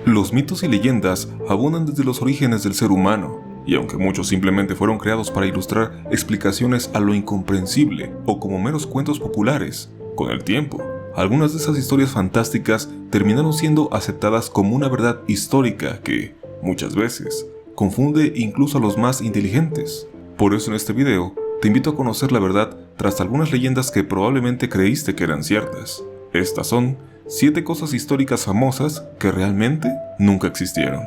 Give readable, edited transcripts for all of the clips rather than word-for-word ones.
Los mitos y leyendas abundan desde los orígenes del ser humano, y aunque muchos simplemente fueron creados para ilustrar explicaciones a lo incomprensible o como meros cuentos populares, con el tiempo, algunas de esas historias fantásticas terminaron siendo aceptadas como una verdad histórica que, muchas veces, confunde incluso a los más inteligentes. Por eso en este video, te invito a conocer la verdad tras algunas leyendas que probablemente creíste que eran ciertas. Estas son 7 cosas históricas famosas que realmente nunca existieron.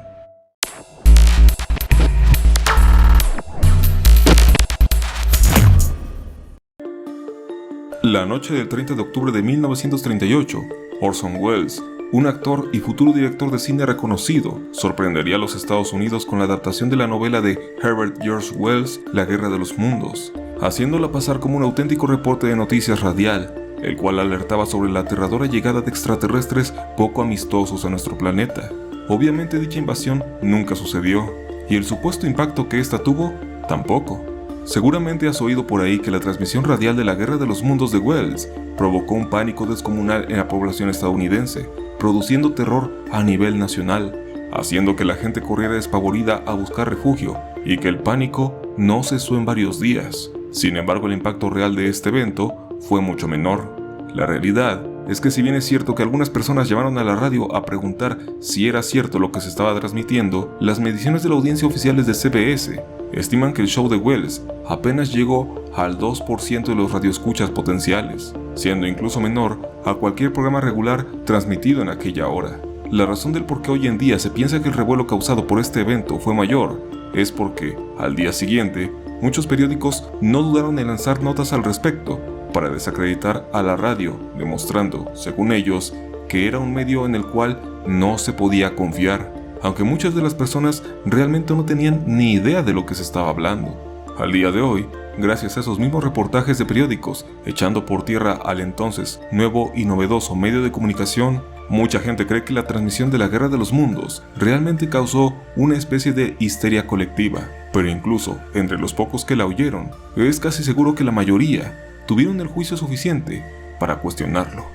La noche del 30 de octubre de 1938, Orson Welles, un actor y futuro director de cine reconocido, sorprendería a los Estados Unidos con la adaptación de la novela de Herbert George Wells, La Guerra de los Mundos, haciéndola pasar como un auténtico reporte de noticias radial, el cual alertaba sobre la aterradora llegada de extraterrestres poco amistosos a nuestro planeta. Obviamente dicha invasión nunca sucedió, y el supuesto impacto que ésta tuvo, tampoco. Seguramente has oído por ahí que la transmisión radial de la Guerra de los Mundos de Wells provocó un pánico descomunal en la población estadounidense, produciendo terror a nivel nacional, haciendo que la gente corriera despavorida a buscar refugio y que el pánico no cesó en varios días. Sin embargo, el impacto real de este evento fue mucho menor. La realidad es que si bien es cierto que algunas personas llamaron a la radio a preguntar si era cierto lo que se estaba transmitiendo, las mediciones de la audiencia oficiales de CBS estiman que el show de Wells apenas llegó al 2% de los radioescuchas potenciales, siendo incluso menor a cualquier programa regular transmitido en aquella hora. La razón del por qué hoy en día se piensa que el revuelo causado por este evento fue mayor es porque, al día siguiente, muchos periódicos no dudaron en lanzar notas al respecto para desacreditar a la radio, demostrando, según ellos, que era un medio en el cual no se podía confiar, aunque muchas de las personas realmente no tenían ni idea de lo que se estaba hablando. Al día de hoy, gracias a esos mismos reportajes de periódicos echando por tierra al entonces nuevo y novedoso medio de comunicación, mucha gente cree que la transmisión de la Guerra de los Mundos realmente causó una especie de histeria colectiva, pero incluso entre los pocos que la oyeron, es casi seguro que la mayoría tuvieron el juicio suficiente para cuestionarlo.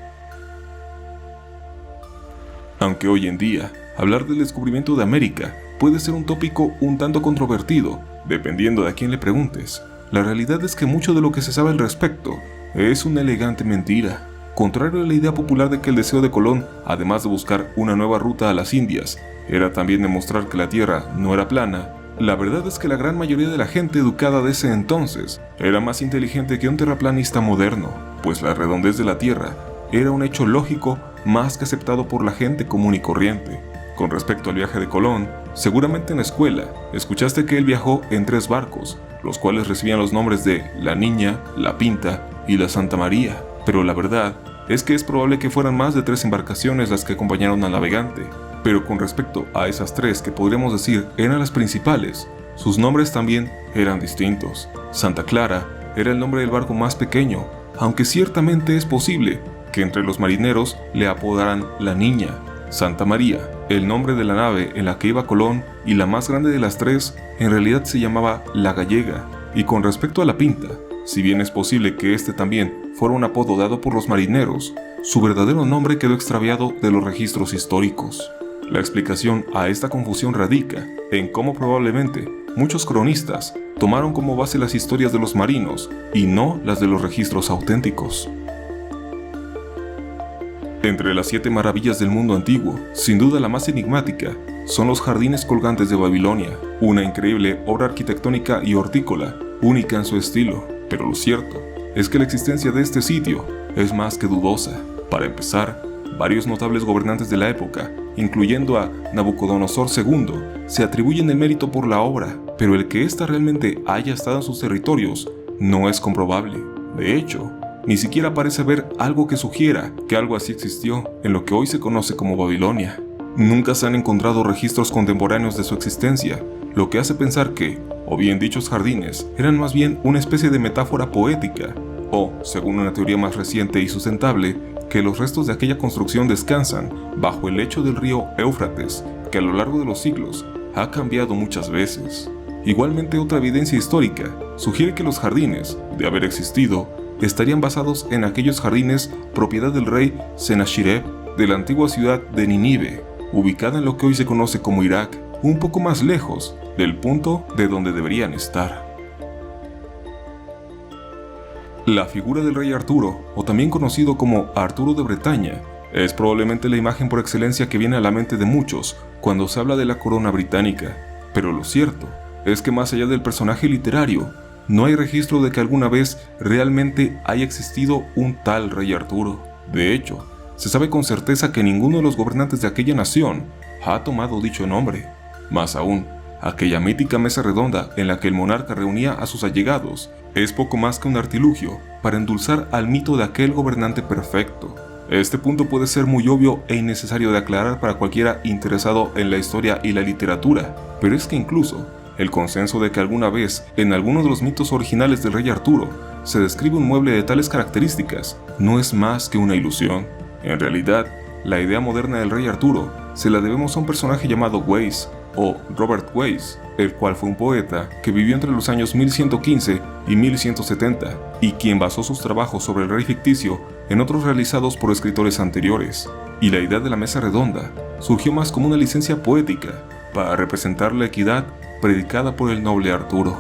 Aunque hoy en día, hablar del descubrimiento de América puede ser un tópico un tanto controvertido, dependiendo de a quién le preguntes, la realidad es que mucho de lo que se sabe al respecto es una elegante mentira. Contrario a la idea popular de que el deseo de Colón, además de buscar una nueva ruta a las Indias, era también demostrar que la Tierra no era plana, la verdad es que la gran mayoría de la gente educada de ese entonces era más inteligente que un terraplanista moderno, pues la redondez de la Tierra era un hecho lógico más que aceptado por la gente común y corriente. Con respecto al viaje de Colón, seguramente en la escuela escuchaste que él viajó en 3 barcos, los cuales recibían los nombres de La Niña, La Pinta y la Santa María, pero la verdad es que es probable que fueran más de 3 embarcaciones las que acompañaron al navegante. Pero con respecto a esas 3 que podríamos decir eran las principales, sus nombres también eran distintos. Santa Clara era el nombre del barco más pequeño, aunque ciertamente es posible que entre los marineros le apodaran La Niña. Santa María, el nombre de la nave en la que iba Colón, y la más grande de las 3, en realidad se llamaba La Gallega. Y con respecto a La Pinta, si bien es posible que este también fuera un apodo dado por los marineros, su verdadero nombre quedó extraviado de los registros históricos. La explicación a esta confusión radica en cómo probablemente muchos cronistas tomaron como base las historias de los marinos y no las de los registros auténticos. Entre las 7 maravillas del mundo antiguo, sin duda la más enigmática, son los jardines colgantes de Babilonia, una increíble obra arquitectónica y hortícola, única en su estilo, pero lo cierto es que la existencia de este sitio es más que dudosa. Para empezar, varios notables gobernantes de la época, incluyendo a Nabucodonosor II, se atribuyen el mérito por la obra, pero el que ésta realmente haya estado en sus territorios no es comprobable. De hecho, ni siquiera parece haber algo que sugiera que algo así existió en lo que hoy se conoce como Babilonia. Nunca se han encontrado registros contemporáneos de su existencia, lo que hace pensar que, o bien dichos jardines, eran más bien una especie de metáfora poética, o, según una teoría más reciente y sustentable, que los restos de aquella construcción descansan bajo el lecho del río Éufrates, que a lo largo de los siglos ha cambiado muchas veces. Igualmente, otra evidencia histórica sugiere que los jardines, de haber existido, estarían basados en aquellos jardines propiedad del rey Sennacherib de la antigua ciudad de Nínive, ubicada en lo que hoy se conoce como Irak, un poco más lejos del punto de donde deberían estar. La figura del rey Arturo, o también conocido como Arturo de Bretaña, es probablemente la imagen por excelencia que viene a la mente de muchos cuando se habla de la corona británica, pero lo cierto es que más allá del personaje literario, no hay registro de que alguna vez realmente haya existido un tal rey Arturo. De hecho, se sabe con certeza que ninguno de los gobernantes de aquella nación ha tomado dicho nombre. Más aún, aquella mítica mesa redonda en la que el monarca reunía a sus allegados es poco más que un artilugio para endulzar al mito de aquel gobernante perfecto. Este punto puede ser muy obvio e innecesario de aclarar para cualquiera interesado en la historia y la literatura, pero es que incluso el consenso de que alguna vez en alguno de los mitos originales del rey Arturo se describe un mueble de tales características no es más que una ilusión. En realidad, la idea moderna del rey Arturo se la debemos a un personaje llamado Wace, o Robert Wace, el cual fue un poeta que vivió entre los años 1115 y 1170, y quien basó sus trabajos sobre el rey ficticio en otros realizados por escritores anteriores. Y la idea de la mesa redonda surgió más como una licencia poética para representar la equidad predicada por el noble Arturo.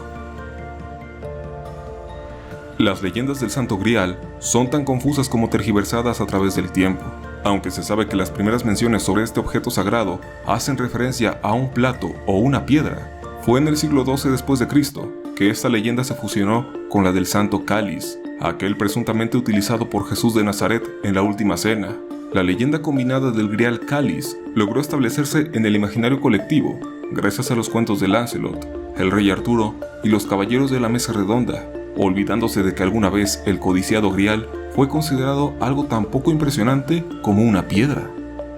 Las leyendas del Santo Grial son tan confusas como tergiversadas a través del tiempo. Aunque se sabe que las primeras menciones sobre este objeto sagrado hacen referencia a un plato o una piedra, fue en el siglo XII después de Cristo que esta leyenda se fusionó con la del Santo Cáliz, aquel presuntamente utilizado por Jesús de Nazaret en la Última Cena. La leyenda combinada del Grial Cáliz logró establecerse en el imaginario colectivo gracias a los cuentos de Lancelot, el rey Arturo y los caballeros de la Mesa Redonda, olvidándose de que alguna vez el codiciado Grial fue considerado algo tan poco impresionante como una piedra.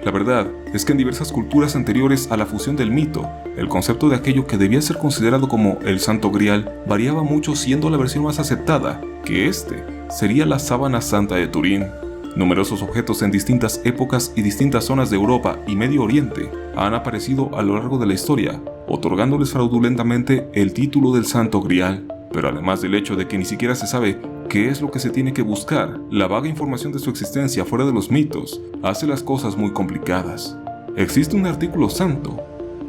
La verdad es que en diversas culturas anteriores a la fusión del mito, el concepto de aquello que debía ser considerado como el Santo Grial variaba mucho, siendo la versión más aceptada que este sería la sábana santa de Turín. Numerosos objetos en distintas épocas y distintas zonas de Europa y Medio Oriente han aparecido a lo largo de la historia, otorgándoles fraudulentamente el título del Santo Grial. Pero además del hecho de que ni siquiera se sabe qué es lo que se tiene que buscar, la vaga información de su existencia fuera de los mitos hace las cosas muy complicadas. ¿Existe un artículo santo?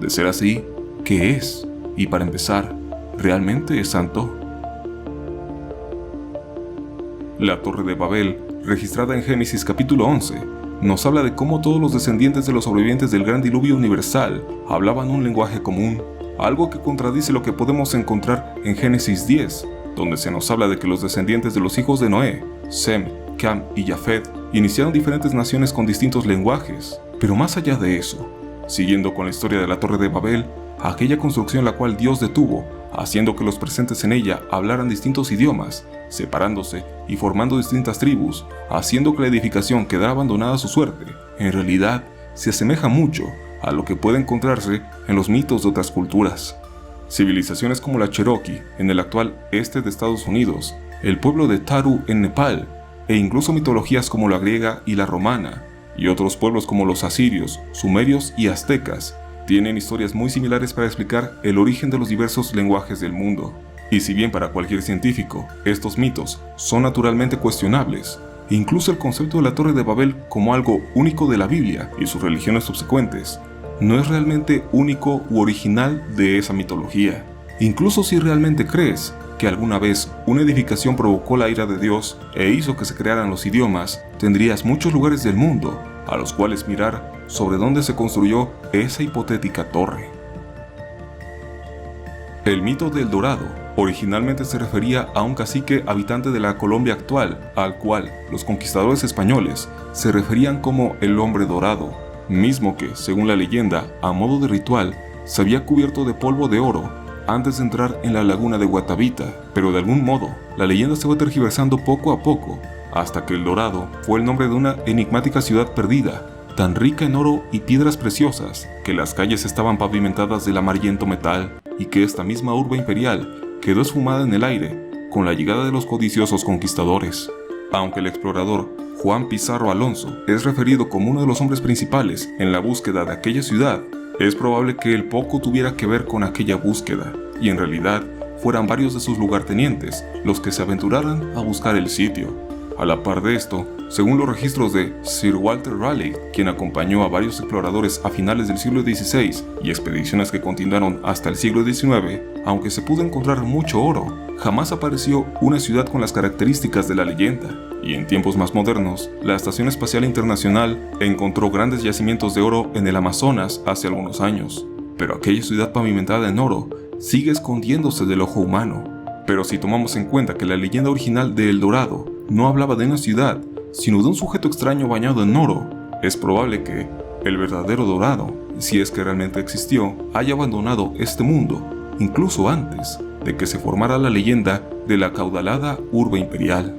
De ser así, ¿qué es? Y para empezar, ¿realmente es santo? La Torre de Babel, registrada en Génesis capítulo 11, nos habla de cómo todos los descendientes de los sobrevivientes del gran diluvio universal hablaban un lenguaje común, algo que contradice lo que podemos encontrar en Génesis 10, donde se nos habla de que los descendientes de los hijos de Noé, Sem, Cam y Jafet, iniciaron diferentes naciones con distintos lenguajes. Pero más allá de eso, siguiendo con la historia de la Torre de Babel, aquella construcción la cual Dios detuvo, haciendo que los presentes en ella hablaran distintos idiomas, separándose y formando distintas tribus, haciendo que la edificación quedara abandonada a su suerte, en realidad se asemeja mucho a lo que puede encontrarse en los mitos de otras culturas. Civilizaciones como la Cherokee en el actual este de Estados Unidos, el pueblo de Taru en Nepal, e incluso mitologías como la griega y la romana, y otros pueblos como los asirios, sumerios y aztecas, tienen historias muy similares para explicar el origen de los diversos lenguajes del mundo. Y si bien para cualquier científico estos mitos son naturalmente cuestionables, incluso el concepto de la Torre de Babel como algo único de la Biblia y sus religiones subsecuentes no es realmente único u original de esa mitología. Incluso si realmente crees que alguna vez una edificación provocó la ira de Dios e hizo que se crearan los idiomas, tendrías muchos lugares del mundo a los cuales mirar sobre dónde se construyó esa hipotética torre. El mito del Dorado originalmente se refería a un cacique habitante de la Colombia actual, al cual los conquistadores españoles se referían como el Hombre Dorado, mismo que, según la leyenda, a modo de ritual, se había cubierto de polvo de oro antes de entrar en la laguna de Guatavita, pero de algún modo, la leyenda se fue tergiversando poco a poco, hasta que El Dorado fue el nombre de una enigmática ciudad perdida, tan rica en oro y piedras preciosas, que las calles estaban pavimentadas del amarillento metal, y que esta misma urbe imperial quedó esfumada en el aire con la llegada de los codiciosos conquistadores. Aunque el explorador Juan Pizarro Alonso es referido como uno de los hombres principales en la búsqueda de aquella ciudad, es probable que él poco tuviera que ver con aquella búsqueda, y en realidad fueran varios de sus lugartenientes los que se aventuraran a buscar el sitio. A la par de esto, según los registros de Sir Walter Raleigh, quien acompañó a varios exploradores a finales del siglo XVI y expediciones que continuaron hasta el siglo XIX, aunque se pudo encontrar mucho oro, jamás apareció una ciudad con las características de la leyenda. Y en tiempos más modernos, la Estación Espacial Internacional encontró grandes yacimientos de oro en el Amazonas hace algunos años. Pero aquella ciudad pavimentada en oro sigue escondiéndose del ojo humano. Pero si tomamos en cuenta que la leyenda original de El Dorado no hablaba de una ciudad, sino de un sujeto extraño bañado en oro, es probable que el verdadero Dorado, si es que realmente existió, haya abandonado este mundo, incluso antes de que se formara la leyenda de la acaudalada urbe imperial.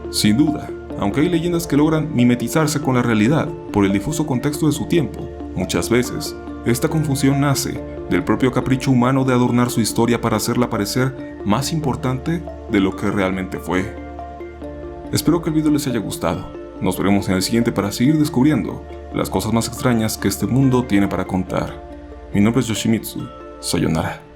Sin duda, aunque hay leyendas que logran mimetizarse con la realidad por el difuso contexto de su tiempo, muchas veces esta confusión nace del propio capricho humano de adornar su historia para hacerla parecer más importante de lo que realmente fue. Espero que el video les haya gustado. Nos veremos en el siguiente para seguir descubriendo las cosas más extrañas que este mundo tiene para contar. Mi nombre es Yoshimitsu. Sayonara.